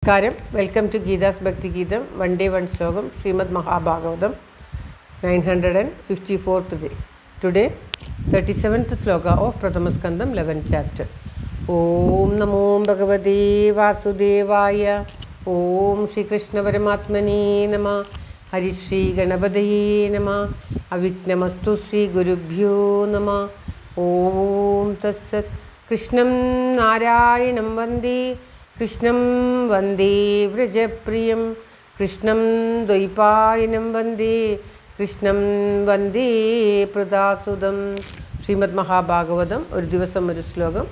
നമസ്കാരം. Welcome to Geetha's ഭക്തി ഗീതം. വൺ ഡേ വൺ ശ്ലോകം. Shrimad Mahabhagavatam 954th day. Today 37th shloka of Prathamaskandham 11th chapter. ഓം നമോ ഭഗവതേ വാസുദേവായ. ഓം ശ്രീകൃഷ്ണ പരമാത്മനേ നമ. ഹരിശ്രീ ഗണപതയേ നമ. അവിഘ്നമസ്തു ശ്രീ ഗുരുഭ്യോ നമ. ഓം തത്സത്. കൃഷ്ണം നാരായണം വന്ദേ കൃഷ്ണം വന്ദേ വ്രജപ്രിയം. കൃഷ്ണം ദ്വൈപായനം വന്ദേ കൃഷ്ണം വന്ദേ പ്രദാസുതം. ശ്രീമദ് മഹാഭാഗവതം ഒരു ദിവസം ഒരു ശ്ലോകം.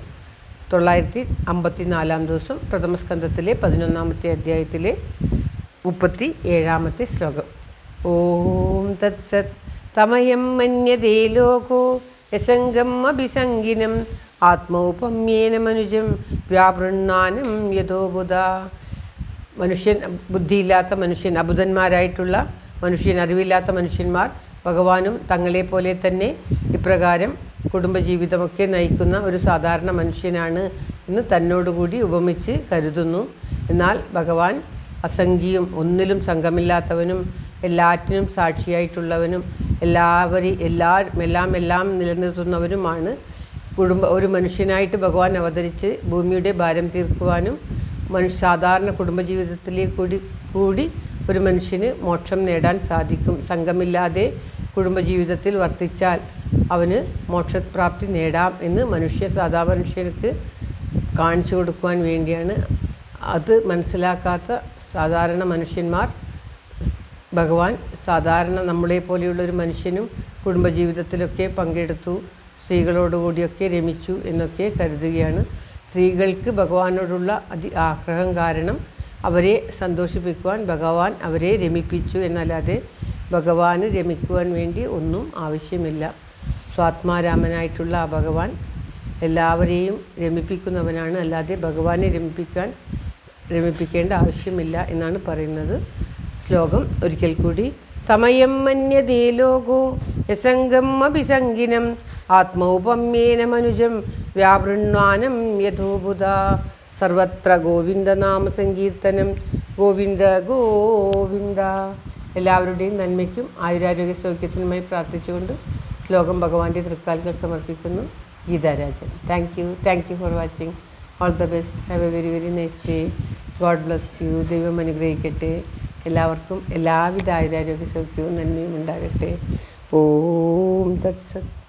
954 ദിവസം. പ്രഥമസ്കന്ധത്തിലെ 11ാമത്തെ അധ്യായത്തിലെ 37ാമത്തെ ശ്ലോകം. ഓം തത്സത്. തമയം മന്യതേ ലോകോ യസംഗം അഭിസംഗിനം ആത്മൗപമ്യേന മനുജം വ്യാപൃണ്ണാനം യഥോബുധ. മനുഷ്യൻ, ബുദ്ധിയില്ലാത്ത മനുഷ്യൻ, അബുധന്മാരായിട്ടുള്ള മനുഷ്യൻ, അറിവില്ലാത്ത മനുഷ്യന്മാർ ഭഗവാനും തങ്ങളെപ്പോലെ തന്നെ ഇപ്രകാരം കുടുംബജീവിതമൊക്കെ നയിക്കുന്ന ഒരു സാധാരണ മനുഷ്യനാണ് എന്ന് തന്നോടുകൂടി ഉപമിച്ച് കരുതുന്നു. എന്നാൽ ഭഗവാൻ അസംഖ്യം, ഒന്നിലും സംഘമില്ലാത്തവനും എല്ലാറ്റിനും സാക്ഷിയായിട്ടുള്ളവനും എല്ലാം നിലനിർത്തുന്നവനുമാണ്. ഒരു മനുഷ്യനായിട്ട് ഭഗവാൻ അവതരിച്ച് ഭൂമിയുടെ ഭാരം തീർക്കുവാനും സാധാരണ കുടുംബജീവിതത്തിലേക്ക് കൂടി ഒരു മനുഷ്യന് മോക്ഷം നേടാൻ സാധിക്കും. സംഘമില്ലാതെ കുടുംബജീവിതത്തിൽ വർത്തിച്ചാൽ അവന് മോക്ഷപ്രാപ്തി നേടാം എന്ന് സാധാരണ മനുഷ്യർക്ക് കാണിച്ചു കൊടുക്കുവാൻ വേണ്ടിയാണ്. അത് മനസ്സിലാക്കാത്ത സാധാരണ മനുഷ്യന്മാർ ഭഗവാൻ സാധാരണ നമ്മളെപ്പോലെയുള്ളൊരു മനുഷ്യനും കുടുംബജീവിതത്തിലൊക്കെ പങ്കെടുത്തു, സ്ത്രീകളോടുകൂടിയൊക്കെ രമിച്ചു എന്നൊക്കെ കരുതുകയാണ്. സ്ത്രീകൾക്ക് ഭഗവാനോടുള്ള ആഗ്രഹം കാരണം അവരെ സന്തോഷിപ്പിക്കുവാൻ ഭഗവാൻ അവരെ രമിപ്പിച്ചു എന്നല്ലാതെ ഭഗവാന് രമിക്കുവാൻ വേണ്ടി ഒന്നും ആവശ്യമില്ല. സ്വാത്മാരാമനായിട്ടുള്ള ആ ഭഗവാൻ എല്ലാവരെയും രമിപ്പിക്കുന്നവനാണ്, അല്ലാതെ ഭഗവാനെ രമിപ്പിക്കേണ്ട ആവശ്യമില്ല എന്നാണ് പറയുന്നത്. ശ്ലോകം ഒരിക്കൽ കൂടി. തമയം മന്യതേ ലോകോ യസംഗം അഭിസംഗിനം ആത്മൗപമ്യേന മനുജം വ്യാപൃണ്ണാനം യഥോബുധ. സർവത്ര ഗോവിന്ദനാമ സങ്കീർത്തനം. ഗോവിന്ദ ഗോവിന്ദ. എല്ലാവരുടെയും നന്മയ്ക്കും ആയുരാരോഗ്യ സൗഖ്യത്തിനുമായി പ്രാർത്ഥിച്ചുകൊണ്ട് ശ്ലോകം ഭഗവാന്റെ തൃക്കാൽക്കൽ സമർപ്പിക്കുന്നു. Geetha Rajan. Thank you for watching. All the best. Have A very very nice day. God bless you. ദൈവം അനുഗ്രഹിക്കട്ടെ. എല്ലാവർക്കും എല്ലാവിധ ആയുരാരോഗ്യ സൗഖ്യവും നന്മയും ഉണ്ടാകട്ടെ. ഓം തത്സത്.